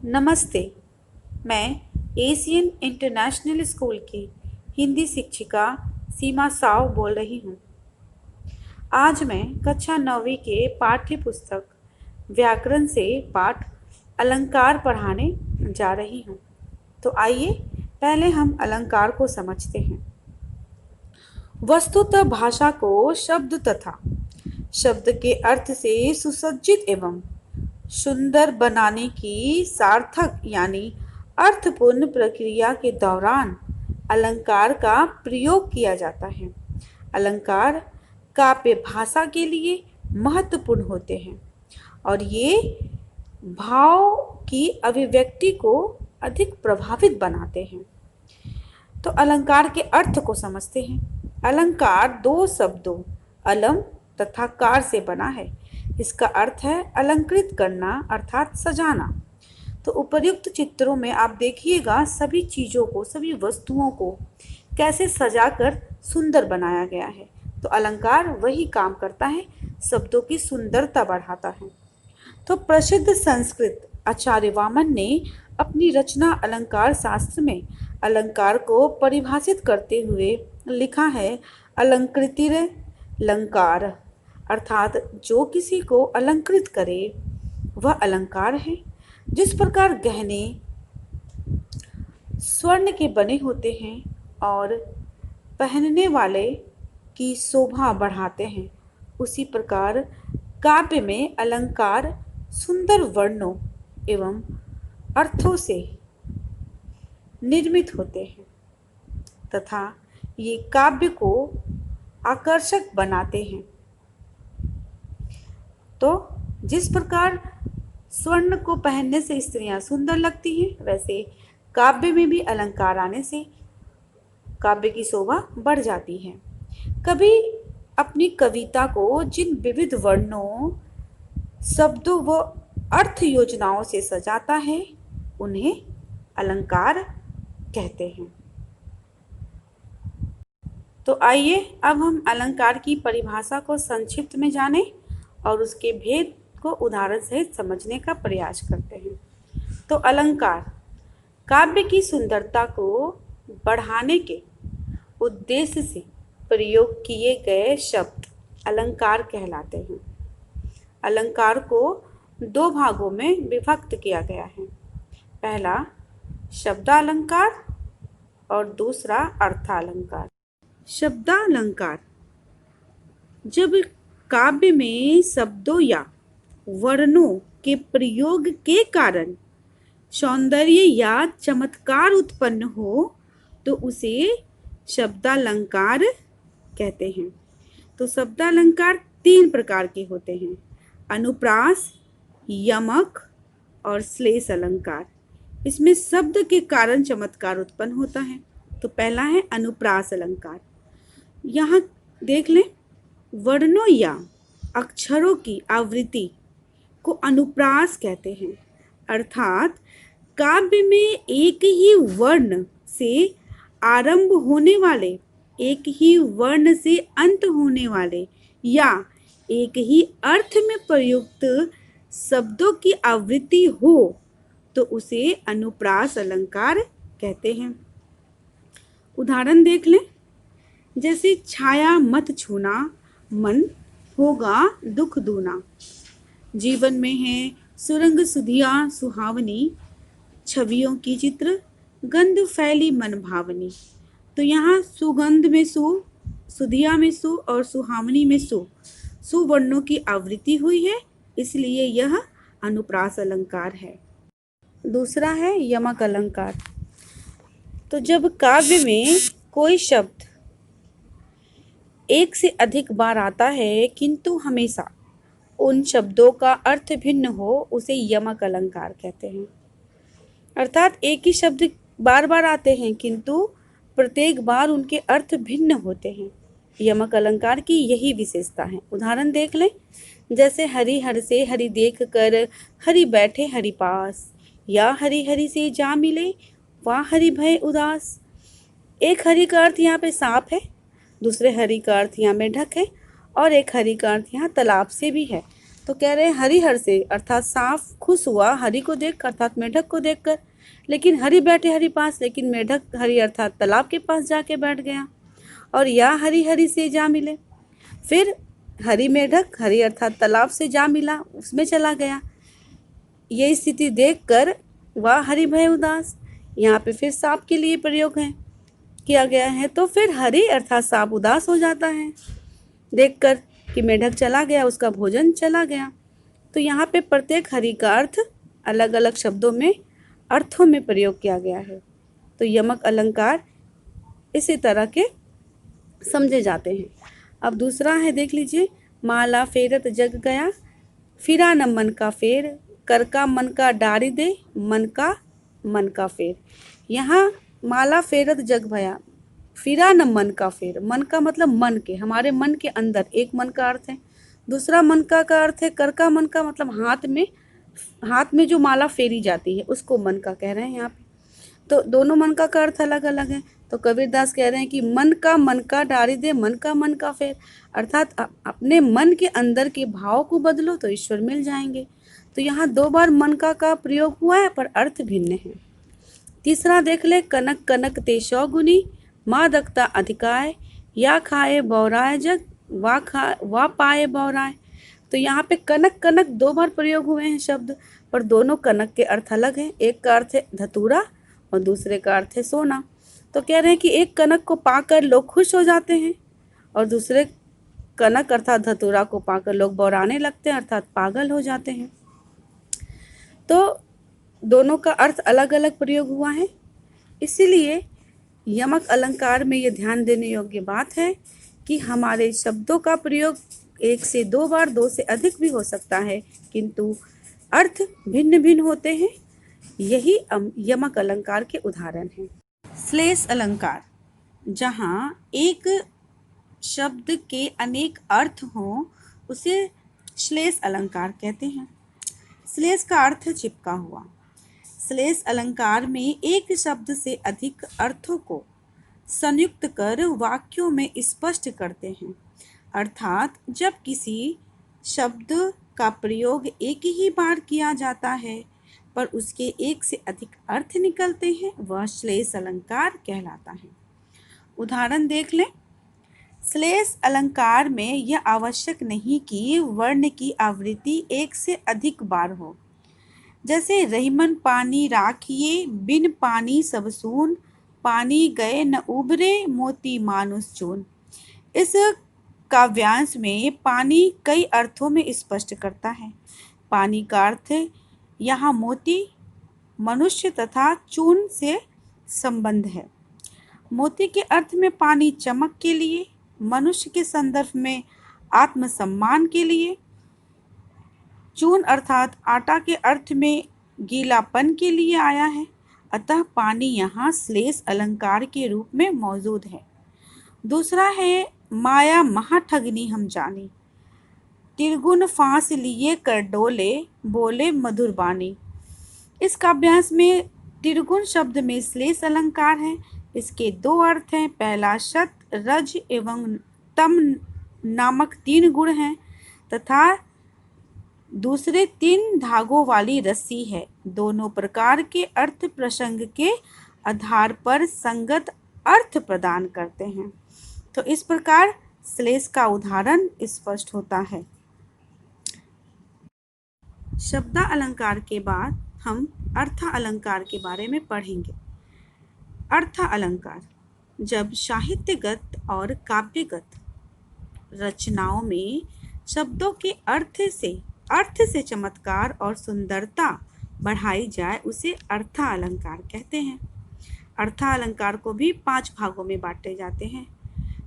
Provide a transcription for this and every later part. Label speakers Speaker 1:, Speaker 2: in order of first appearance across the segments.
Speaker 1: नमस्ते। मैं Asian international school की हिंदी शिक्षिका सीमा साव बोल रही हूँ। आज मैं कक्षा 9वीं के पाठ्य पुस्तक व्याकरण से पाठ अलंकार पढ़ाने जा रही हूँ। तो आइए पहले हम अलंकार को समझते हैं। वस्तुतः भाषा को शब्द तथा शब्द के अर्थ से सुसज्जित एवं सुंदर बनाने की सार्थक यानी अर्थपूर्ण प्रक्रिया के दौरान अलंकार का प्रयोग किया जाता है। अलंकार काव्य भाषा के लिए महत्वपूर्ण होते हैं और ये भाव की अभिव्यक्ति को अधिक प्रभावित बनाते हैं। तो अलंकार के अर्थ को समझते हैं। अलंकार दो शब्दों अलम तथा कार से बना है। इसका अर्थ है अलंकृत करना अर्थात सजाना। तो उपर्युक्त चित्रों में आप देखिएगा सभी चीज़ों को, सभी वस्तुओं को कैसे सजाकर सुंदर बनाया गया है। तो अलंकार वही काम करता है, शब्दों की सुंदरता बढ़ाता है। तो प्रसिद्ध संस्कृत आचार्य वामन ने अपनी रचना अलंकार शास्त्र में अलंकार को परिभाषित करते हुए लिखा है, अलंकृतिरलंकार अर्थात जो किसी को अलंकृत करे वह अलंकार है। जिस प्रकार गहने स्वर्ण के बने होते हैं और पहनने वाले की शोभा बढ़ाते हैं, उसी प्रकार काव्य में अलंकार सुंदर वर्णों एवं अर्थों से निर्मित होते हैं तथा ये काव्य को आकर्षक बनाते हैं। तो जिस प्रकार स्वर्ण को पहनने से स्त्रियां सुंदर लगती हैं, वैसे काव्य में भी अलंकार आने से काव्य की शोभा बढ़ जाती है। कवि अपनी कविता को जिन विविध वर्णों, शब्दों व अर्थ योजनाओं से सजाता है, उन्हें अलंकार कहते हैं। तो आइए अब हम अलंकार की परिभाषा को संक्षिप्त में जानें और उसके भेद को उदाहरण सहित समझने का प्रयास करते हैं। तो अलंकार काव्य की सुंदरता को बढ़ाने के उद्देश्य से प्रयोग किए गए शब्द अलंकार कहलाते हैं। अलंकार को दो भागों में विभक्त किया गया है। पहला शब्दालंकार और दूसरा अर्थालंकार। शब्दालंकार जब काव्य में शब्दों या वर्णों के प्रयोग के कारण सौंदर्य या चमत्कार उत्पन्न हो तो उसे शब्दालंकार कहते हैं। तो शब्दालंकार तीन प्रकार के होते हैं, अनुप्रास, यमक और श्लेष अलंकार। इसमें शब्द के कारण चमत्कार उत्पन्न होता है। तो पहला है अनुप्रास अलंकार। यहाँ देख लें, वर्णों या अक्षरों की आवृत्ति को अनुप्रास कहते हैं, अर्थात काव्य में एक ही वर्ण से आरंभ होने वाले, एक ही वर्ण से अंत होने वाले या एक ही अर्थ में प्रयुक्त शब्दों की आवृत्ति हो तो उसे अनुप्रास अलंकार कहते हैं। उदाहरण देख लें, जैसे छाया मत छूना मन होगा दुख दूना, जीवन में है सुरंग सुधिया सुहावनी, छवियों की चित्र गंध फैली मन भावनी। तो यहाँ सुगंध में सु, सुधिया में सु और सुहावनी में सु, सुवर्णों की आवृत्ति हुई है, इसलिए यह अनुप्रास अलंकार है। दूसरा है यमक अलंकार। तो जब काव्य में कोई शब्द एक से अधिक बार आता है किंतु हमेशा उन शब्दों का अर्थ भिन्न हो, उसे यमक अलंकार कहते हैं। अर्थात एक ही शब्द बार बार आते हैं किंतु प्रत्येक बार उनके अर्थ भिन्न होते हैं। यमक अलंकार की यही विशेषता है। उदाहरण देख लें, जैसे हरि हर से हरि देख कर हरि बैठे हरि पास, या हरि हरि से जा मिले वाह हरि भय उदास। एक हरि का अर्थ यहाँ पे सांप है, दूसरे हरि का अर्थ यहाँ में ढक है और एक हरि का अर्थ यहाँ तालाब से भी है। तो कह रहे हैं हरिहर से, अर्थात सांप खुश हुआ हरि को देख, अर्थात मेढक को देखकर। लेकिन हरि बैठे हरि पास, लेकिन मेढक हरि अर्थात तालाब के पास जाके बैठ गया। और या हरि हरि से जा मिले, फिर हरि मेढक हरि अर्थात तालाब से जा मिला, उसमें चला गया। ये स्थिति देखकर वह हरि भय उदास, यहाँ पे फिर सांप के लिए प्रयोग है किया गया है। तो फिर हरि अर्थात सांप उदास हो जाता है देखकर कि मेढक चला गया, उसका भोजन चला गया। तो यहाँ पे प्रत्येक हरि का अर्थ अलग अलग शब्दों में अर्थों में प्रयोग किया गया है। तो यमक अलंकार इसी तरह के समझे जाते हैं। अब दूसरा है, देख लीजिए, माला फेरत जग गया, फिरा न मन का फेर, कर का मन का डारी दे, मन का फेर। यहाँ माला फेरत जग भया, फिरा न मन का फेर, मन का मतलब मन के, हमारे मन के अंदर एक मन का अर्थ है। दूसरा मन का अर्थ है कर का मन का, मतलब हाथ में जो माला फेरी जाती है उसको मन का कह रहे हैं यहाँ पे। तो दोनों मन का अर्थ अलग अलग है। तो कबीरदास कह रहे हैं कि मन का डारी दे, मन का फेर, अर्थात अपने मन के अंदर के भाव को बदलो तो ईश्वर मिल जाएंगे। तो यहाँ 2 बार मन का प्रयोग हुआ है पर अर्थ भिन्न है। तीसरा देख ले, कनक कनक ते 100 गुनी, माँ दकता अधिकाय, या खाए बौराय जग, वा पाए बौराय। तो यहाँ पे कनक कनक 2 बार प्रयोग हुए हैं शब्द, पर दोनों कनक के अर्थ अलग हैं। एक का अर्थ है धतूरा और दूसरे का अर्थ है सोना। तो कह रहे हैं कि एक कनक को पाकर लोग खुश हो जाते हैं और दूसरे कनक अर्थात धतूरा को पाकर लोग बौराने लगते हैं, अर्थात पागल हो जाते हैं। तो दोनों का अर्थ अलग अलग प्रयोग हुआ है। इसीलिए यमक अलंकार में ये ध्यान देने योग्य बात है कि हमारे शब्दों का प्रयोग 1 से 2 बार, 2 से अधिक भी हो सकता है, किंतु अर्थ भिन्न भिन्न होते हैं। यही यमक अलंकार के उदाहरण हैं। श्लेष अलंकार, जहाँ एक शब्द के अनेक अर्थ हों उसे श्लेष अलंकार कहते हैं। श्लेष का अर्थ चिपका हुआ। श्लेष अलंकार में एक शब्द से अधिक अर्थों को संयुक्त कर वाक्यों में स्पष्ट करते हैं। अर्थात जब किसी शब्द का प्रयोग एक ही बार किया जाता है पर उसके एक से अधिक अर्थ निकलते हैं, वह श्लेष अलंकार कहलाता है। उदाहरण देख लें। श्लेष अलंकार में यह आवश्यक नहीं कि वर्ण की आवृत्ति एक से अधिक बार हो। जैसे रहीमन पानी राखिए, बिन पानी सब सून, पानी गए न उबरे, मोती मानुष चून। इस काव्यांश में पानी कई अर्थों में स्पष्ट करता है। पानी का अर्थ यहाँ मोती, मनुष्य तथा चून से संबंध है। मोती के अर्थ में पानी चमक के लिए, मनुष्य के संदर्भ में आत्मसम्मान के लिए, चून अर्थात आटा के अर्थ में गीलापन के लिए आया है। अतः पानी यहाँ श्लेष अलंकार के रूप में मौजूद है। दूसरा है, माया महाठगनी हम जानी, तिरगुन फांस लिए कर डोले, बोले मधुर बानी। इस काव्यांश में तिरगुन शब्द में श्लेष अलंकार है। इसके 2 अर्थ हैं। पहला शत, रज एवं तम नामक 3 गुण हैं तथा दूसरे 3 धागों वाली रस्सी है। दोनों प्रकार के अर्थ प्रसंग के आधार पर संगत अर्थ प्रदान करते हैं। तो इस प्रकार श्लेष का उदाहरण स्पष्ट होता है। शब्द अलंकार के बाद हम अर्थ अलंकार के बारे में पढ़ेंगे। अर्थ अलंकार, जब साहित्यगत और काव्यगत रचनाओं में शब्दों के अर्थ से चमत्कार और सुंदरता बढ़ाई जाए उसे अर्थ अलंकार कहते हैं। अर्थ अलंकार को भी 5 भागों में बांटे जाते हैं।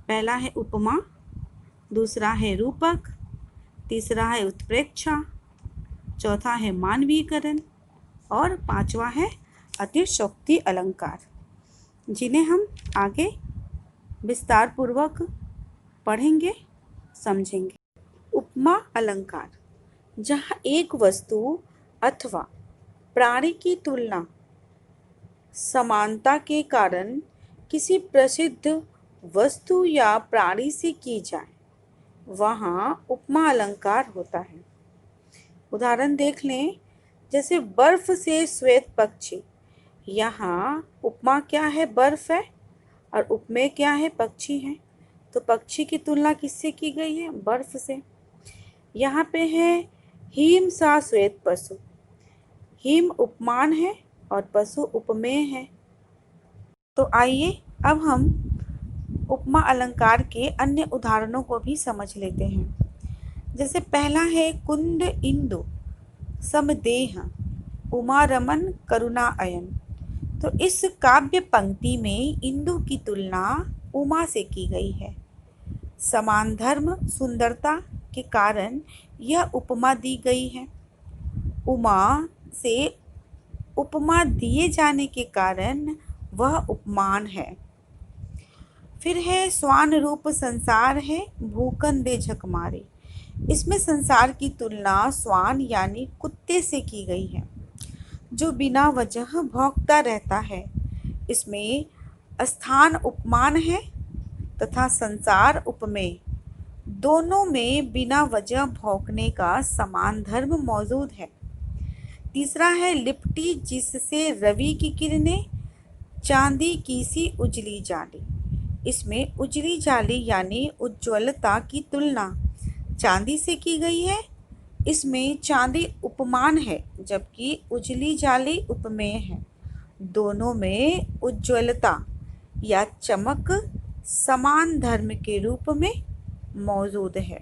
Speaker 1: पहला है उपमा, दूसरा है रूपक, तीसरा है उत्प्रेक्षा, चौथा है मानवीकरण और 5वां है अतिशयोक्ति अलंकार, जिन्हें हम आगे विस्तार पूर्वक पढ़ेंगे, समझेंगे। उपमा अलंकार, जहाँ एक वस्तु अथवा प्राणी की तुलना समानता के कारण किसी प्रसिद्ध वस्तु या प्राणी से की जाए, वहाँ उपमा अलंकार होता है। उदाहरण देख लें, जैसे बर्फ से श्वेत पक्षी। यहाँ उपमा क्या है? बर्फ है, और उपमेय क्या है? पक्षी है। तो पक्षी की तुलना किससे की गई है? बर्फ से। यहाँ पे है हिम सा श्वेत पशु। हिम उपमान है और पशु उपमेय है। तो आइए अब हम उपमा अलंकार के अन्य उदाहरणों को भी समझ लेते हैं। जैसे पहला है कुंद इंदु समदेह उमा रमन करुणा अयन। तो इस काव्य पंक्ति में इंदु की तुलना उमा से की गई है। समान धर्म सुंदरता के कारण यह उपमा दी गई है। उमा से उपमा दिए जाने के कारण वह उपमान है। फिर है स्वान रूप संसार है भूकन दे झक मारे। इसमें संसार की तुलना स्वान यानी कुत्ते से की गई है, जो बिना वजह भौंकता रहता है। इसमें स्थान उपमान है तथा संसार उपमेय। दोनों में बिना वजह भौंकने का समान धर्म मौजूद है। तीसरा है लिपटी जिससे रवि की किरणें चांदी की सी उजली जाली। इसमें उजली जाली यानी उज्ज्वलता की तुलना चांदी से की गई है। इसमें चांदी उपमान है जबकि उजली जाली उपमेय है। दोनों में उज्ज्वलता या चमक समान धर्म के रूप में मौजूद है।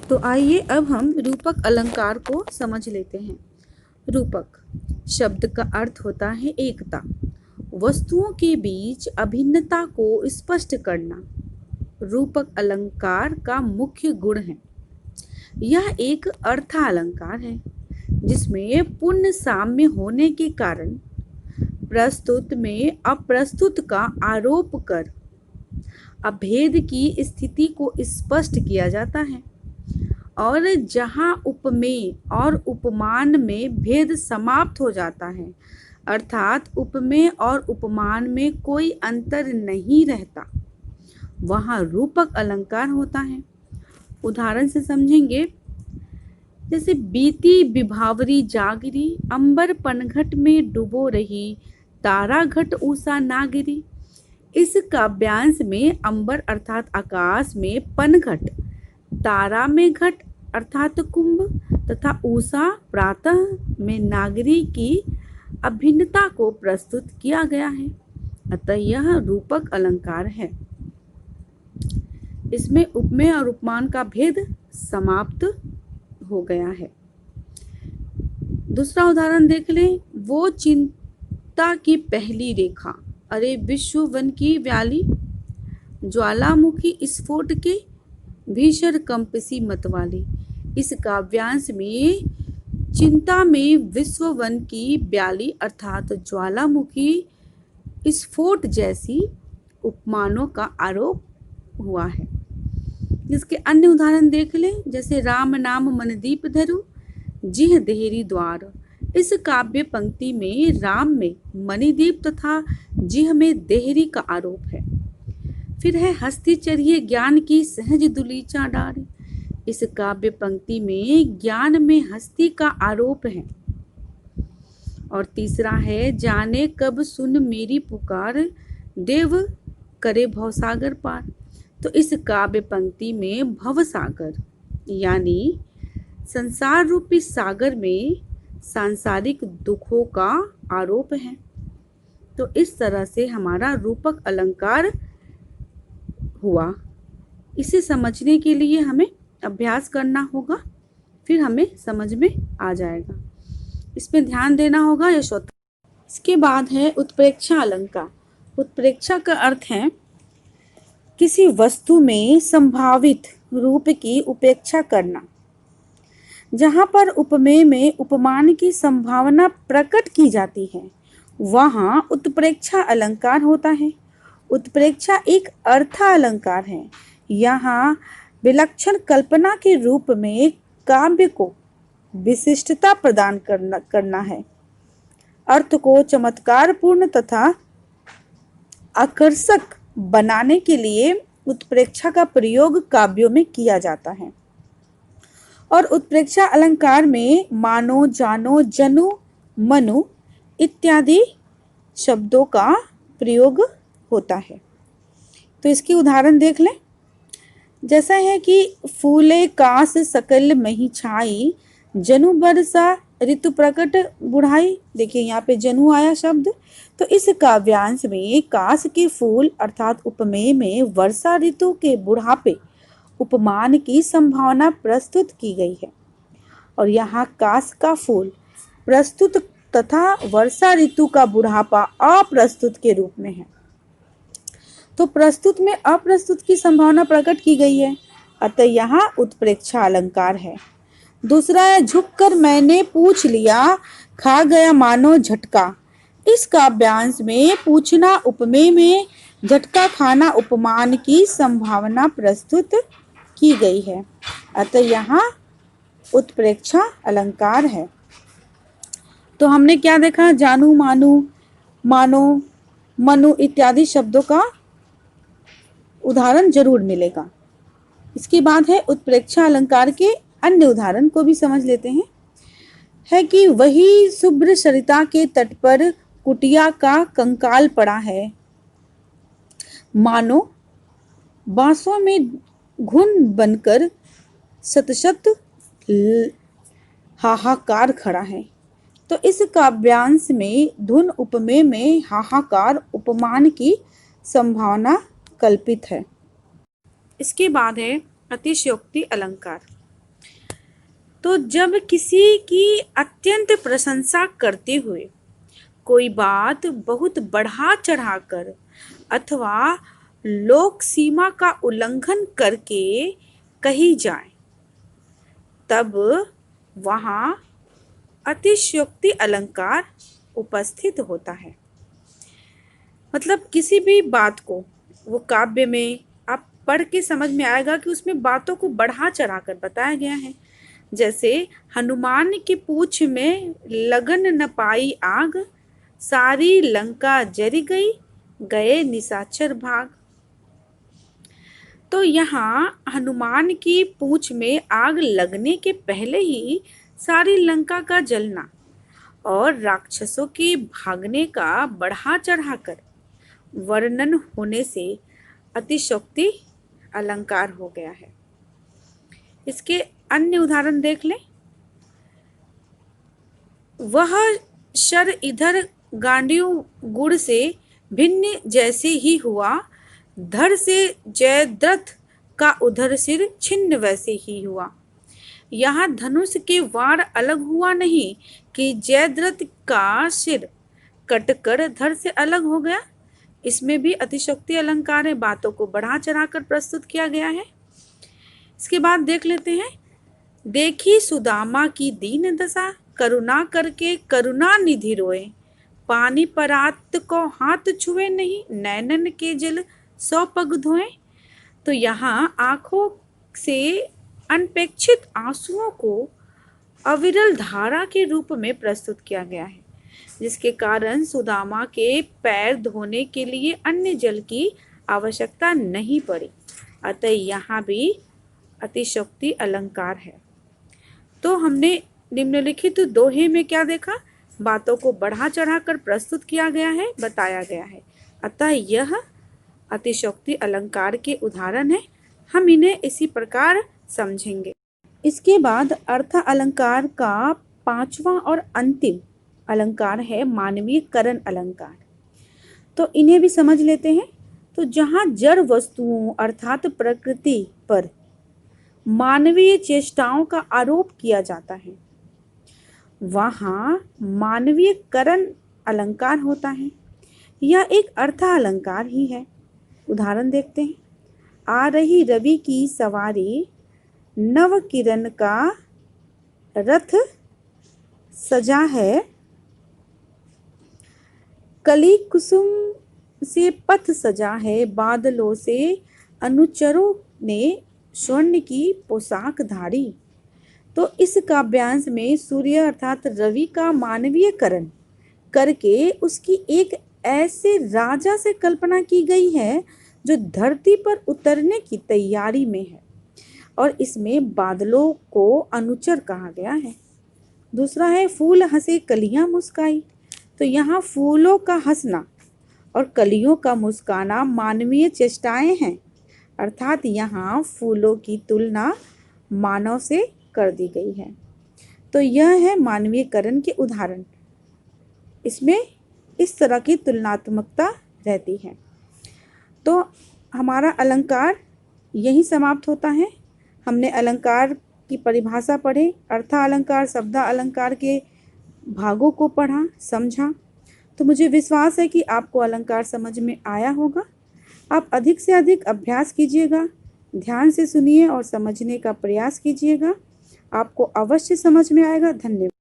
Speaker 1: तो आइए अब हम रूपक अलंकार को समझ लेते हैं। रूपक शब्द का अर्थ होता है एकता, वस्तुओं के बीच अभिन्नता को स्पष्ट करना रूपक अलंकार का मुख्य गुण है। यह एक अर्थालंकार है जिसमें पूर्ण साम्य होने के कारण प्रस्तुत में अप्रस्तुत का आरोप कर अभेद की स्थिति को स्पष्ट किया जाता है, और जहाँ उपमेय और उपमान में भेद समाप्त हो जाता है, अर्थात उपमेय और उपमान में कोई अंतर नहीं रहता, वहाँ रूपक अलंकार होता है। उदाहरण से समझेंगे, जैसे बीती विभावरी जागरी अंबर पनघट में डूबो रही तारा घट ऊषा नागिरी। इस काव्यांश में अंबर अर्थात आकाश में पनघट, तारा में घट अर्थात कुंभ तथा उषा प्रातः में नागरी की अभिन्नता को प्रस्तुत किया गया है, अतः यह रूपक अलंकार है। इसमें उपमेय और उपमान का भेद समाप्त हो गया है। दूसरा उदाहरण देख लें, वो चिंता की पहली रेखा अरे विश्व वन की व्याली, ज्वालामुखी स्फोट के भीषण कंपसी मतवाली। इस काव्यांश में चिंता में विश्व वन की ब्याली अर्थात ज्वालामुखी स्फोट जैसी उपमानों का आरोप हुआ है। इसके अन्य उदाहरण देख लें, जैसे राम नाम मनदीप धरु जिह देहरी द्वार। इस काव्य पंक्ति में राम में मणिदीप तथा जिह में देहरी का आरोप है। फिर है हस्ती चढ़िए ज्ञान की सहज दुलीचा डार। इस काव्य पंक्ति में ज्ञान में हस्ती का आरोप है। और तीसरा है जाने कब सुन मेरी पुकार देव करे भवसागर पार। तो इस काव्य पंक्ति में भवसागर यानी संसार रूपी सागर में सांसारिक दुखों का आरोप है। तो इस तरह से हमारा रूपक अलंकार हुआ। इसे समझने के लिए हमें अभ्यास करना होगा, फिर हमें समझ में आ जाएगा। इसमें ध्यान देना होगा यशोत्तर। इसके बाद है उत्प्रेक्षा अलंकार। उत्प्रेक्षा का अर्थ है किसी वस्तु में संभावित रूप की उपेक्षा करना। जहाँ पर उपमेय में उपमान की संभावना प्रकट की जाती है, वहाँ उत्प्रेक्षा अलंकार होता है। उत्प्रेक्षा एक अर्थालंकार है। यहाँ विलक्षण कल्पना के रूप में काव्य को विशिष्टता प्रदान करना है। अर्थ को चमत्कारपूर्ण तथा आकर्षक बनाने के लिए उत्प्रेक्षा का प्रयोग काव्यों में किया जाता है। और उत्प्रेक्षा अलंकार में मानो, जानो, जनु, मनु इत्यादि शब्दों का प्रयोग होता है। तो इसकी उदाहरण देख लें। जैसा है कि फूले कास सकल मही छाई, जनु बरसा ऋतु प्रकट बुढ़ाई। देखिए यहाँ पे जनु आया शब्द। तो इस काव्यांश में कास के फूल अर्थात उपमेय में वर्षा ऋतु के बुढ़ापे उपमान की संभावना प्रस्तुत की गई है। और यहाँ कास का फूल प्रस्तुत तथा वर्षा ऋतु का बुढ़ापा अप्रस्तुत के रूप में है। तो प्रस्तुत में अप्रस्तुत की संभावना प्रकट की गई है, अतः यहाँ उत्प्रेक्षा अलंकार है। दूसरा है झुककर मैंने पूछ लिया, खा गया मानो झटका। इस काव्यांश में पूछना उपमेय में, झटका खाना उपमान की संभावना प्रस्तुत की गई है, अतः यहाँ उत्प्रेक्षा अलंकार है। तो हमने क्या देखा? जानू, मानू, मानो, मनु इत्यादि शब्दों का उदाहरण जरूर मिलेगा। इसके बाद है उत्प्रेक्षा अलंकार के अन्य उदाहरण को भी समझ लेते हैं। है कि वही शुभ्र सरिता के तट पर कुटिया का कंकाल पड़ा है, मानो बांसों में घुन बनकर शतशत हाहाकार खड़ा है। तो इस काव्यांश में धुन उपमेय में हाहाकार उपमान की संभावना कल्पित है। इसके बाद है अतिशयोक्ति अलंकार। तो जब किसी की अत्यंत प्रशंसा करते हुए कोई बात बहुत बढ़ा चढ़ाकर अथवा लोक सीमा का उल्लंघन करके कही जाए, तब वहाँ अतिशयोक्ति अलंकार उपस्थित होता है। मतलब किसी भी बात को वो काव्य में आप पढ़ के समझ में आएगा कि उसमें बातों को बढ़ा चढ़ा कर बताया गया है। जैसे हनुमान की पूंछ में लगन न पाई आग, सारी लंका जरी गई, गए निशाचर भाग। तो यहाँ हनुमान की पूंछ में आग लगने के पहले ही सारी लंका का जलना और राक्षसों के भागने का बढ़ा चढ़ाकर वर्णन होने से अतिशयोक्ति अलंकार हो गया है। इसके अन्य उदाहरण देख लें। वह शर इधर गांडियों गुड़ से भिन्न जैसे ही हुआ, धड़ से जयद्रथ का उधर सिर छिन्न वैसे ही हुआ। यहाँ धनुष के वार अलग हुआ नहीं कि जयद्रथ का सिर कटकर धड़ से अलग हो गया। इसमें भी अतिशयोक्ति अलंकार है, बातों को बढ़ा चढ़ाकर प्रस्तुत किया गया है। इसके बाद देख लेते हैं। देखी सुदामा की दीन दशा, करुणा करके करुणा निधि रोए, पानी परात को हाथ छुए नहीं, नैनन के जल 100 पग धोए। तो यहाँ आंखों से अनपेक्षित आंसुओं को अविरल धारा के रूप में प्रस्तुत किया गया है, जिसके कारण सुदामा के पैर धोने के लिए अन्य जल की आवश्यकता नहीं पड़ी, अतः यहाँ भी अतिशयोक्ति अलंकार है। तो हमने निम्नलिखित दोहे में क्या देखा? बातों को बढ़ा चढ़ाकर प्रस्तुत किया गया है, बताया गया है, अतः यह अतिशयोक्ति अलंकार के उदाहरण है। हम इन्हें इसी प्रकार समझेंगे। इसके बाद अर्थ अलंकार का पांचवा और अंतिम अलंकार है मानवीय करण अलंकार। तो इन्हें भी समझ लेते हैं। तो जहाँ जड़ वस्तुओं अर्थात प्रकृति पर मानवीय चेष्टाओं का आरोप किया जाता है, वहाँ मानवीय करण अलंकार होता है। यह एक अर्थ अलंकार ही है। उदाहरण देखते हैं। आ रही रवि की सवारी, नव किरण का रथ सजा है, कली कुसुम से पथ सजा है, बादलों से अनुचरों ने स्वर्ण की पोशाक धारी। तो इस काव्यांश में सूर्य अर्थात रवि का मानवीयकरण करके उसकी एक ऐसे राजा से कल्पना की गई है जो धरती पर उतरने की तैयारी में है। और इसमें बादलों को अनुचर कहा गया है। दूसरा है फूल हंसे कलियां मुस्काई। तो यहाँ फूलों का हंसना और कलियों का मुस्काना मानवीय चेष्टाएं हैं, अर्थात यहाँ फूलों की तुलना मानव से कर दी गई है। तो यह है मानवीयकरण के उदाहरण। इसमें इस तरह की तुलनात्मकता रहती है। तो हमारा अलंकार यही समाप्त होता है। हमने अलंकार की परिभाषा पढ़े, अर्थालंकार, शब्दालंकार के भागों को पढ़ा, समझा। तो मुझे विश्वास है कि आपको अलंकार समझ में आया होगा। आप अधिक से अधिक अभ्यास कीजिएगा, ध्यान से सुनिए और समझने का प्रयास कीजिएगा। आपको अवश्य समझ में आएगा। धन्यवाद।